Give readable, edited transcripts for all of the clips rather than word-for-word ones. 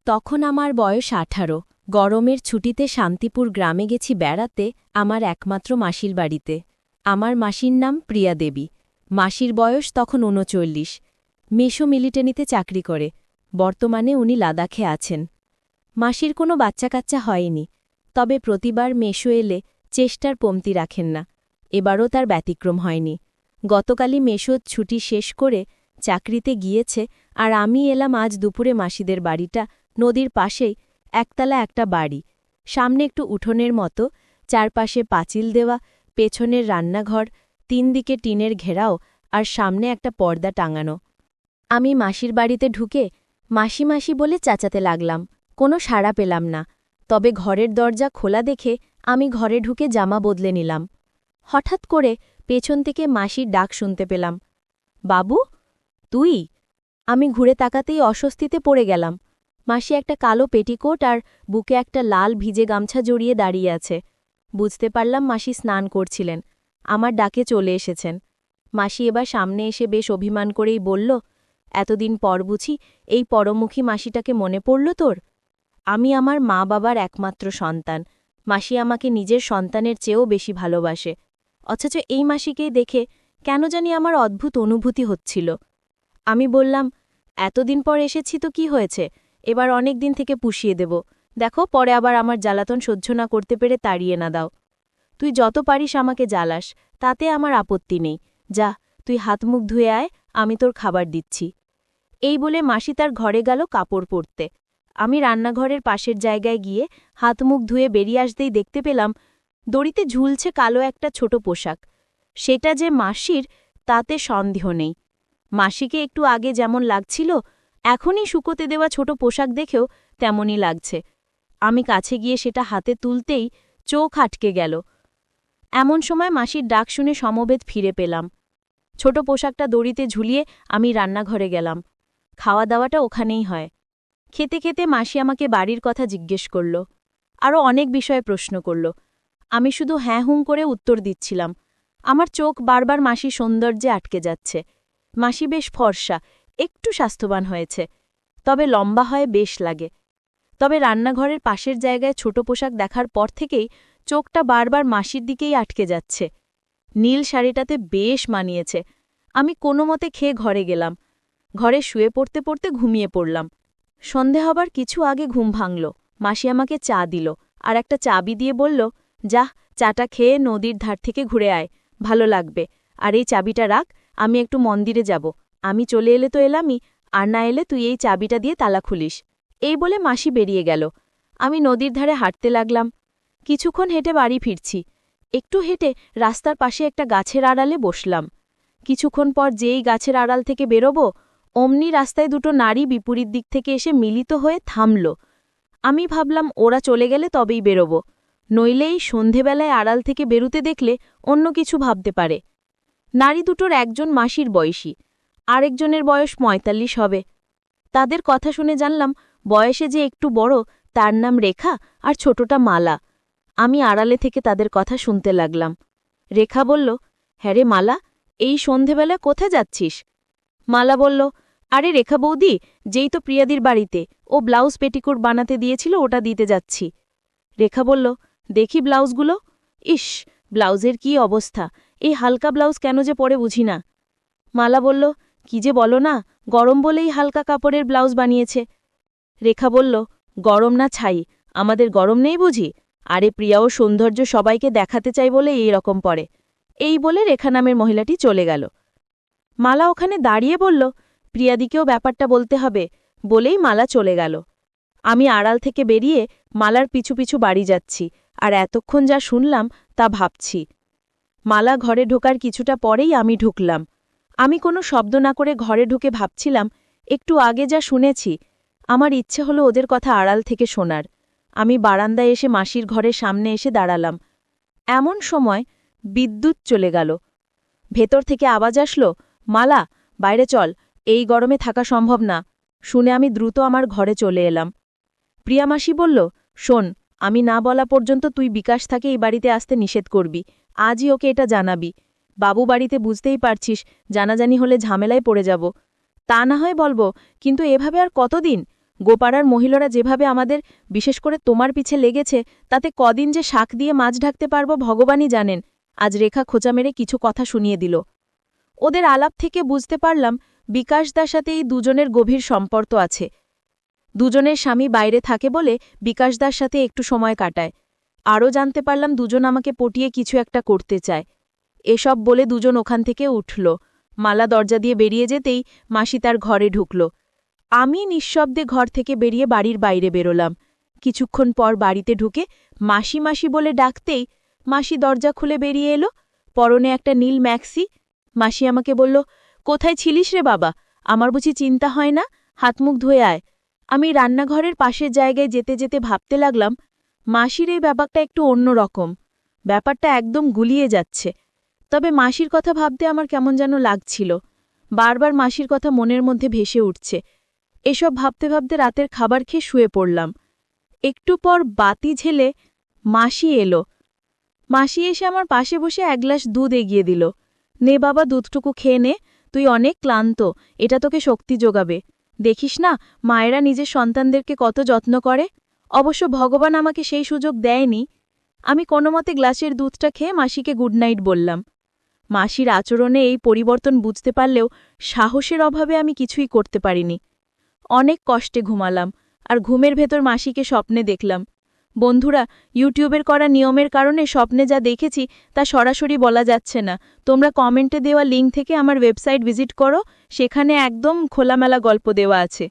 তখন আমার বয়স 18। গরমের ছুটিতে শান্তিপুর গ্রামে গেছি বেড়াতে আমার একমাত্র মাসির বাড়িতে। আমার মাসির নাম প্রিয়া দেবী। মাসির বয়স তখন ৩৯। মেসো মিলিটারিতে চাকরি করে। বর্তমানে উনি লাদাখে আছেন। মাসির কোনো বাচ্চা-কাচ্চা হয়নি, তবে প্রতিবার মেসো এলে চেষ্টার কমতি রাখেন না। এবারও তার ব্যতিক্রম হয়নি। গতকালই মেসোর ছুটি শেষ করে চাকরিতে গিয়েছে, আর আমি এলাম আজ দুপুরে মাসিদের বাড়িটা নদীর পাশেই, একতলা একটা বাড়ি, সামনে একটু উঠোনের মতো, চারপাশে পাঁচিল দেওয়া, পেছনের রান্নাঘর, ৩ দিকে টিনের ঘেরাও, আর সামনে একটা পর্দা টাঙানো। আমি মাসির বাড়িতে ঢুকে মাসি মাসি বলে চেঁচাতে লাগলাম। কোনো সাড়া পেলাম না। তবে ঘরের দরজা খোলা দেখে আমি ঘরে ঢুকে জামা বদলে নিলাম। হঠাৎ করে পেছন থেকে মাসির ডাক শুনতে পেলাম, বাবু তুই? আমি ঘুরে তাকাতেই অস্বস্তিতে পড়ে গেলাম। মাসি একটা কালো পেটিকোট আর বুকে একটা লাল ভিজে গামছা জড়িয়ে দাঁড়িয়ে আছে। বুঝতে পারলাম মাসি স্নান করছিলেন, আমার ডাকে চলে এসেছেন। মাসি এবার সামনে এসে বেশ অভিমান করেই বলল, এতদিন পর বুঝি এই পরমুখী মাসিটাকে মনে পড়ল তোর? আমি আমার মা বাবার একমাত্র সন্তান। মাসি আমাকে নিজের সন্তানের চেয়েও বেশি ভালোবাসে, অথচ এই মাসিকেই দেখে কেন জানি আমার অদ্ভুত অনুভূতি হচ্ছিল। আমি বললাম, এতদিন পর এসেছি তো কি হয়েছে, এবার অনেক দিন থেকে পুষিয়ে দেব, দেখো পরে আবার আমার জ্বালাতন সহ্য না করতে পেরে তাড়িয়ে না দাও। তুই যত পারিস আমাকে জ্বালাস, তাতে আমার আপত্তি নেই। যা, তুই হাত মুখ ধুয়ে আয়, আমি তোর খাবার দিচ্ছি। এই বলে মাসি তার ঘরে গেল কাপড় পরতে। আমি রান্নাঘরের পাশের জায়গায় গিয়ে হাত মুখ ধুয়ে বেরিয়ে আসতেই দেখতে পেলাম দড়িতে ঝুলছে কালো একটা ছোট পোশাক। সেটা যে মাসির তাতে সন্দেহ নেই। মাসিকে একটু আগে যেমন লাগছিল, এখনই শুকোতে দেওয়া ছোট পোশাক দেখেও তেমনই লাগছে। আমি কাছে গিয়ে সেটা হাতে তুলতেই চোখ আটকে গেল। এমন সময় মাসির ডাক শুনে সমবেত ফিরে পেলাম। ছোট পোশাকটা দড়িতে ঝুলিয়ে আমি রান্নাঘরে গেলাম। খাওয়া দাওয়াটা ওখানেই হয়। খেতে খেতে মাসি আমাকে বাড়ির কথা জিজ্ঞেস করল, আরও অনেক বিষয়ে প্রশ্ন করল। আমি শুধু হ্যাঁ হুঁ করে উত্তর দিচ্ছিলাম। আমার চোখ বারবার মাসির সৌন্দর্যে আটকে যাচ্ছে। মাসি বেশ ফর্সা, একটু স্বাস্থ্যবান হয়েছে, তবে লম্বা হয় বেশ লাগে। তবে রান্নাঘরের পাশের জায়গায় ছোট পোশাক দেখার পর থেকেই চোখটা বারবার মাসির দিকেই আটকে যাচ্ছে। নীল শাড়িটাতে বেশ মানিয়েছে। আমি কোনো মতে খেয়ে ঘরে গেলাম। ঘরে শুয়ে পড়তে পড়তে ঘুমিয়ে পড়লাম। সন্ধে হবার কিছু আগে ঘুম ভাঙল। মাসি আমাকে চা দিল, আর একটা চাবি দিয়ে বলল, যাহ, চাটা খেয়ে নদীর ধার থেকে ঘুরে আয়, ভালো লাগবে। আর এই চাবিটা রাখ, আমি একটু মন্দিরে যাব। আমি চলে এলে তো এলামই, আর না এলে তুই এই চাবিটা দিয়ে তালা খুলিস। এই বলে মাসি বেরিয়ে গেল। আমি নদীর ধারে হাঁটতে লাগলাম। কিছুক্ষণ হেঁটে বাড়ি ফিরছি। একটু হেঁটে রাস্তার পাশে একটা গাছের আড়ালে বসলাম। কিছুক্ষণ পর যেই গাছের আড়াল থেকে বেরোব, অমনি রাস্তায় দুটো নারী বিপরীত দিক থেকে এসে মিলিত হয়ে থামল। আমি ভাবলাম ওরা চলে গেলে তবেই বেরোব, নইলে এই সন্ধেবেলায় আড়াল থেকে বেরুতে দেখলে অন্য কিছু ভাবতে পারে। নারী দুটোর একজন মাসির বয়সী, আরেকজনের বয়স ৪৫ হবে। তাদের কথা শুনে জানলাম বয়সে যে একটু বড় তার নাম রেখা, আর ছোটটা মালা। আমি আড়ালে থেকে তাদের কথা শুনতে লাগলাম। রেখা বলল, হ্যাঁ রে মালা, এই সন্ধেবেলা কোথায় যাচ্ছিস? মালা বলল, আরে রেখা বৌদি, যেই তো প্রিয়াদির বাড়িতে, ও ব্লাউজ পেটিকোট বানাতে দিয়েছিল, ওটা দিতে যাচ্ছি। রেখা বলল, দেখি ব্লাউজগুলো। ইস, ব্লাউজের কি অবস্থা, এই হালকা ব্লাউজ কেন যে পরে বুঝি না। মালা বলল, কি যে বলো না, গরম বলেই হালকা কাপড়ের ব্লাউজ বানিয়েছে। রেখা বলল, গরম না ছাই, আমাদের গরম নেই বুঝি? আরে প্রিয়াও সৌন্দর্য সবাইকে দেখাতে চাই বলে এই রকম পরে। এই বলে রেখা নামের মহিলাটি চলে গেল। মালা ওখানে দাঁড়িয়ে বলল, প্রিয়াদিকেও ব্যাপারটা বলতে হবে, বলেই মালা চলে গেল। আমি আড়াল থেকে বেরিয়ে মালার পিছু পিছু বাড়ি যাচ্ছি, আর এতক্ষণ যা শুনলাম তা ভাবছি। মালা ঘরে ঢোকার কিছুটা পরেই আমি ঢুকলাম। আমি কোনো শব্দ না করে ঘরে ঢুকে ভাবছিলাম, একটু আগে যা শুনেছি, আমার ইচ্ছে হলো ওদের কথা আড়াল থেকে শোনার। আমি বারান্দায় এসে মাসির ঘরের সামনে এসে দাঁড়ালাম। এমন সময় বিদ্যুৎ চলে গেল। ভেতর থেকে আওয়াজ আসলো, মালা, বাইরে চল, এই গরমে থাকা সম্ভব না। শুনে আমি দ্রুত আমার ঘরে চলে এলাম। প্রিয়া মাসি বলল, শোন, আমি না বলা পর্যন্ত তুই বিকাশ থাকে এই বাড়িতে আসতে নিষেধ করবি। আজই ওকে এটা জানাবি। বাবু বাড়িতে বুঝতেই পারছিস, জানাজানি হলে ঝামেলায় পড়ে যাব। তা না হয় বলবো, কিন্তু এভাবে আর কতদিন? গোপাড়ার মহিলারা যেভাবে আমাদের, বিশেষ করে তোমার পিছে লেগেছে, তাতে কদিন যে শাক দিয়ে মাছ ঢাকতে পারব ভগবানই জানেন। আজ রেখা খোঁচা মেরে কিছু কথা শুনিয়ে দিল। ওদের আলাপ থেকে বুঝতে পারলাম বিকাশদার সাথে এই দুজনের গভীর সম্পর্ক আছে। দুজনের স্বামী বাইরে থাকে বলে বিকাশদার সাথে একটু সময় কাটায়। আরও জানতে পারলাম দুজন আমাকে পটিয়ে কিছু একটা করতে চায়। এসব বলে দুজন ওখান থেকে উঠল। মালা দরজা দিয়ে বেরিয়ে যেতেই মাসি তার ঘরে ঢুকল। আমি নিঃশব্দে ঘর থেকে বেরিয়ে বাড়ির বাইরে বেরোলাম। কিছুক্ষণ পর বাড়িতে ঢুকে মাসি মাসি বলে ডাকতেই মাসি দরজা খুলে বেরিয়ে এলো, পরনে একটা নীল ম্যাক্সি। মাসি আমাকে বলল, কোথায় ছিলিস রে বাবা? আমার বুঝি চিন্তা হয় না? হাতমুখ ধুয়ে আয়। আমি রান্নাঘরের পাশের জায়গায় যেতে যেতে ভাবতে লাগলাম, মাসির এই ব্যাপারটা একটু অন্য রকম। ব্যাপারটা একদম গুলিয়ে যাচ্ছে। তবে মাসির কথা ভাবতে আমার কেমন যেন লাগছিল। বারবার মাসির কথা মনের মধ্যে ভেসে উঠছে। এসব ভাবতে ভাবতে রাতের খাবার খেয়ে শুয়ে পড়লাম। একটু পর বাতি ঝেলে মাসি এলো। মাসি এসে আমার পাশে বসে এক গ্লাস দুধ এগিয়ে দিল। নে বাবা, দুধটুকু খেয়ে নে, তুই অনেক ক্লান্ত, এটা তোকে শক্তি যোগাবে। দেখিস না মায়েরা নিজের সন্তানদেরকে কত যত্ন করে। অবশ্য ভগবান আমাকে সেই সুযোগ দেয়নি। আমি কোনোমতে গ্লাসের দুধটা খেয়ে মাসিকে গুড নাইট বললাম। মাসির আচরণে এই পরিবর্তন বুঝতে পারলেও সাহসের অভাবে আমি কিছুই করতে পারিনি। অনেক কষ্টে ঘুমালাম, আর ঘুমের ভেতর মাসিকে স্বপ্নে দেখলাম। বন্ধুরা, ইউটিউবের করা নিয়মের কারণে স্বপ্নে যা দেখেছি তা সরাসরি বলা যাচ্ছে না। তোমরা কমেন্টে দেওয়া লিঙ্ক থেকে আমার ওয়েবসাইট ভিজিট করো, সেখানে একদম খোলামেলা গল্প দেওয়া আছে।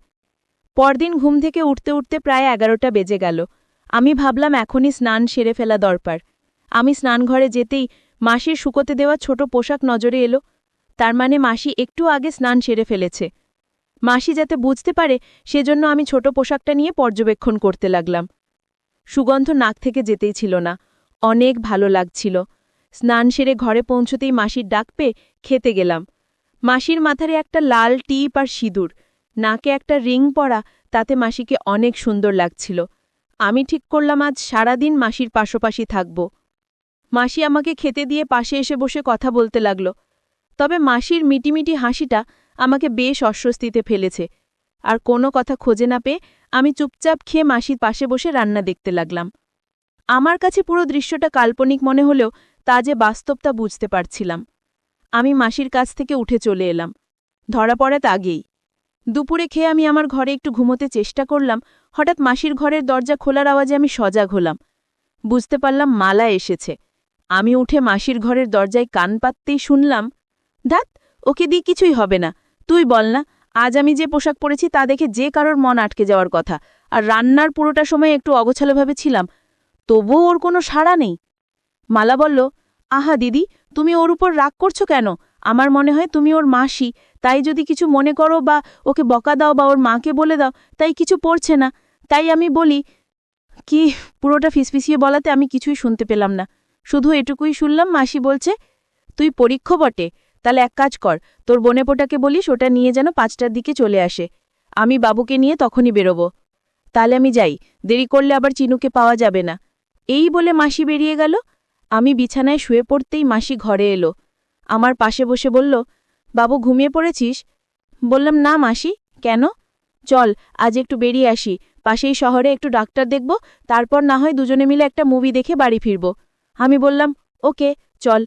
পরদিন ঘুম থেকে উঠতে উঠতে প্রায় 11টা বেজে গেল। আমি ভাবলাম এখনই স্নান সেরে ফেলা দরকার। আমি স্নানঘরে যেতেই মাসির শুকোতে দেওয়া ছোট পোশাক নজরে এলো। তার মানে মাসি একটু আগে স্নান সেরে ফেলেছে। মাসি যাতে বুঝতে পারে সেজন্য আমি ছোট পোশাকটা নিয়ে পর্যবেক্ষণ করতে লাগলাম। সুগন্ধ নাক থেকে যেতেই ছিল না। অনেক ভালো লাগছিল। স্নান সেরে ঘরে পৌঁছতেই মাসির ডাক পেয়ে খেতে গেলাম। মাসির মাথারে একটা লাল টিপ আর সিঁদুর, নাকে একটা রিং পরা, তাতে মাসিকে অনেক সুন্দর লাগছিল। আমি ঠিক করলাম আজ সারাদিন মাসির পাশাপাশি থাকব। মাসি আমাকে খেতে দিয়ে পাশে এসে বসে কথা বলতে লাগল। তবে মাসির মিটিমিটি হাসিটা আমাকে বেশ অস্বস্তিতে ফেলেছে। আর কোনো কথা খোঁজে না পেয়ে আমি চুপচাপ খেয়ে মাসির পাশে বসে রান্না দেখতে লাগলাম। আমার কাছে পুরো দৃশ্যটা কাল্পনিক মনে হলেও তা যে বাস্তবতা বুঝতে পারছিলাম। আমি মাসির কাছ থেকে উঠে চলে এলাম। ধরা পড়াত আগেই। দুপুরে খেয়ে আমি আমার ঘরে একটু ঘুমোতে চেষ্টা করলাম। হঠাৎ মাসির ঘরের দরজা খোলার আওয়াজে আমি সজাগ হলাম। বুঝতে পারলাম মালা এসেছে। আমি উঠে মাসির ঘরের দরজায় কান পাততেই শুনলাম, ধ্যাৎ, ওকে দিয়ে কিছুই হবে না। তুই বল না, আজ আমি যে পোশাক পরেছি তা দেখে যে কারোর মন আটকে যাওয়ার কথা। আর রান্নার পুরোটা সময় একটু অগোছালোভাবে ছিলাম, তবুও ওর কোনো সাড়া নেই। মালা বলল, আহা দিদি, তুমি ওর উপর রাগ করছো কেন? আমার মনে হয় তুমি ওর মাসি, তাই যদি কিছু মনে করো বা ওকে বকা দাও বা ওর মাকে বলে দাও, তাই কিছু পড়ছে না। তাই আমি বলি কি। পুরোটা ফিসফিসিয়ে বলাতে আমি কিছুই শুনতে পেলাম না। শুধু এটুকুই শুনলাম, মাসি বলছে, তুই পরীক্ষ বটে, তাহলে এক কাজ কর, তোর বোনেপোটাকে বলিস ওটা নিয়ে যেন 5টার দিকে চলে আসে। আমি বাবুকে নিয়ে তখনই বেরোব। তাহলে আমি যাই, দেরি করলে আবার চিনুকে পাওয়া যাবে না। এই বলে মাসি বেরিয়ে গেল। আমি বিছানায় শুয়ে পড়তেই মাসি ঘরে এলো। আমার পাশে বসে বলল, বাবু ঘুমিয়ে পড়েছিস? বললাম, না মাসি, কেন? চল আজ একটু বেরিয়ে আসি, পাশেই শহরে একটু ডাক্তার দেখব, তারপর না হয় দুজনে মিলে একটা মুভি দেখে বাড়ি ফিরব। আমি বললাম, ওকে চল।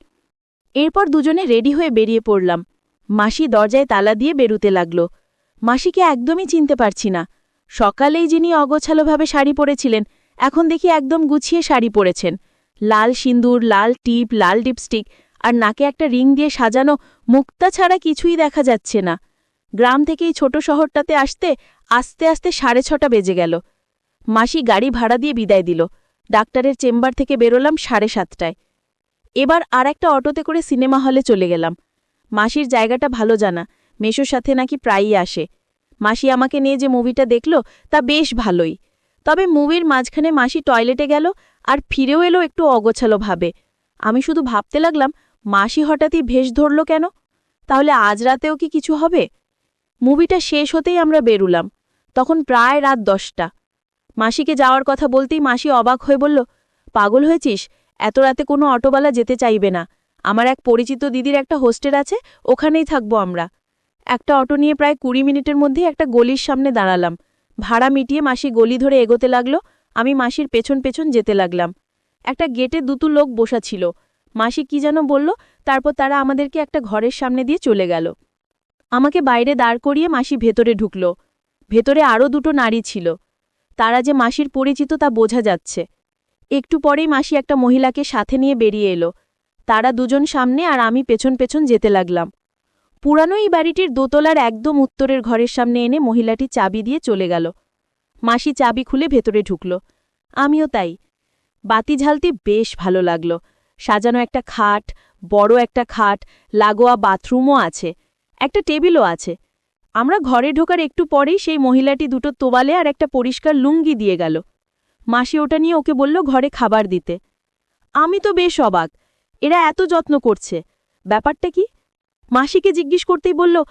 এরপর দুজনে রেডি হয়ে বেরিয়ে পড়লাম। মাসি দরজায় তালা দিয়ে বেরুতে লাগল। মাসিকে একদমই চিনতে পারছি না। সকালেই যিনি অগোছালোভাবে শাড়ি পরেছিলেন, এখন দেখি একদম গুছিয়ে শাড়ি পরেছেন। লাল সিঁদুর, লাল টিপ, লাল লিপস্টিক, আর নাকে একটা রিং দিয়ে সাজানো মুক্তা ছাড়া কিছুই দেখা যাচ্ছে না। গ্রাম থেকে এই ছোট শহরটাতে আসতে আস্তে আস্তে 6:30 বেজে গেল। মাসি গাড়ি ভাড়া দিয়ে বিদায় দিল। ডাক্তারের চেম্বার থেকে বেরোলাম 7:30টায়। এবার আর একটা অটোতে করে সিনেমা হলে চলে গেলাম। মাসির জায়গাটা ভালো জানা, মেশোর সাথে নাকি প্রায়ই আসে। মাসি আমাকে নিয়ে যে মুভিটা দেখল তা বেশ ভালোই। তবে মুভির মাঝখানে মাসি টয়লেটে গেল আর ফিরেও এলো একটু অগোছালোভাবে। আমি শুধু ভাবতে লাগলাম, মাসি হঠাৎই ভেষ ধরল কেন? তাহলে আজ রাতেও কি কিছু হবে? মুভিটা শেষ হতেই আমরা বেরুলাম। তখন প্রায় রাত 10টা। মাসিকে যাওয়ার কথা বলতেই মাসি অবাক হয়ে বলল, পাগল হয়েছিস? এত রাতে কোনো অটোওয়ালা যেতে চাইবে না। আমার এক পরিচিত দিদির একটা হোস্টেল আছে, ওখানেই থাকবো আমরা। একটা অটো নিয়ে প্রায় 20 মিনিটের মধ্যেই একটা গলির সামনে দাঁড়ালাম। ভাড়া মিটিয়ে মাসি গলি ধরে এগোতে লাগলো। আমি মাসির পেছন পেছন যেতে লাগলাম। একটা গেটে দুটো লোক বসা ছিল। মাসি কি যেন বলল, তারপর তারা আমাদেরকে একটা ঘরের সামনে দিয়ে চলে গেল। আমাকে বাইরে দাঁড় করিয়ে মাসি ভেতরে ঢুকল। ভেতরে আরও দুটো নারী ছিল। তারা যে মাসির পরিচিত তা বোঝা যাচ্ছে। একটু পরেই মাসি একটা মহিলাকে সাথে নিয়ে বেরিয়ে এলো। তারা দুজন সামনে আর আমি পেছন পেছন যেতে লাগলাম। পুরানো এই বাড়িটির দোতলার একদম উত্তরের ঘরের সামনে এনে মহিলাটি চাবি দিয়ে চলে গেল। মাসি চাবি খুলে ভেতরে ঢুকল। আমিও তাই। বাতি ঝালতে বেশ ভালো লাগল। সাজানো একটা খাট, বড় একটা খাট, লাগোয়া বাথরুমও আছে, একটা টেবিলও আছে। আমরা ঘরে ঢোকার একটু পরেই সেই মহিলাটি দুটো তোয়ালে আর একটা পরিষ্কার লুঙ্গি দিয়ে গেল। মাসি ওটা নিয়ে ওকে বলল ঘরে খাবার দিতে। আমি তো বেশ অবাক, এরা এত যত্ন করছে, ব্যাপারটা কি? মাসিকে জিজ্ঞেস করতেই বলল,